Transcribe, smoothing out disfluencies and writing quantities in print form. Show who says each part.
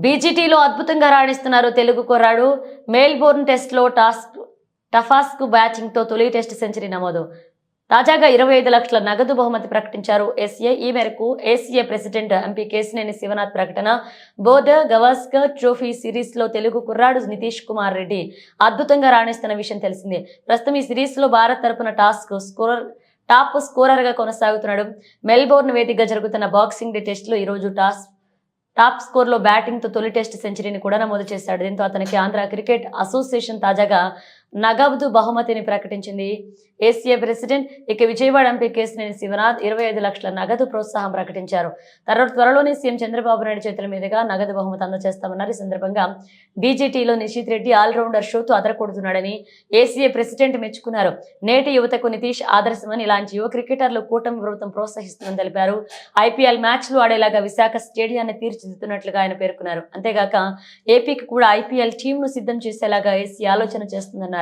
Speaker 1: బీజీటీలో అద్భుతంగా రాణిస్తున్నారు తెలుగు కుర్రాడు. మెల్బోర్న్ టెస్ట్లో టఫాస్కు బ్యాటింగ్తో తొలి టెస్ట్ సెంచరీ నమోదు. తాజాగా 25 లక్షల నగదు బహుమతి ప్రకటించారు ఎస్ఏ. ఈ మేరకు ACA president MP Kesineni Sivanath ప్రకటన. బోర్డర్ గవాస్కర్ ట్రోఫీ సిరీస్లో తెలుగు కుర్రాడు నితీష్ కుమార్ రెడ్డి అద్భుతంగా రాణిస్తున్న విషయం తెలిసిందే. ప్రస్తుతం ఈ సిరీస్లో భారత్ తరపున టాప్ స్కోరర్గా కొనసాగుతున్నాడు. మెల్బోర్న్ వేదికగా జరుగుతున్న బాక్సింగ్ డే టెస్ట్లో ఈరోజు టాప్ స్కోర్లో బ్యాటింగ్తో తొలి టెస్ట్ సెంచరీని కూడా నమోదు చేశాడు. దీంతో అతనికి ఆంధ్ర క్రికెట్ అసోసియేషన్ తాజాగా నగదు బహుమతిని ప్రకటించింది. ACA president Vijayawada MP Kesineni Sivanath 25 లక్షల నగదు ప్రోత్సాహం ప్రకటించారు. త్వరలోనే సీఎం చంద్రబాబు నాయుడు చేతుల మీదుగా నగదు బహుమతి అందజేస్తామన్నారు. ఈ సందర్భంగా బీజేటీలో నిషిత్ రెడ్డి ఆల్రౌండర్ షోతో అదరకొడుతున్నాడని ఏసీఏ ప్రెసిడెంట్ మెచ్చుకున్నారు. నేటి యువతకు నితీష్ ఆదర్శమని, ఇలాంటి యువ క్రికెటర్లు కూటమి ప్రభుత్వం ప్రోత్సహిస్తుందని తెలిపారు. ఐపీఎల్ మ్యాచ్లు ఆడేలాగా విశాఖ స్టేడియాన్ని తీర్చిదిద్దుతున్నట్లుగా ఆయన పేర్కొన్నారు. అంతేగాక ఏపీకి కూడా ఐపీఎల్ టీంను సిద్ధం చేసేలాగా ఏసీ ఆలోచన చేస్తుందన్నారు.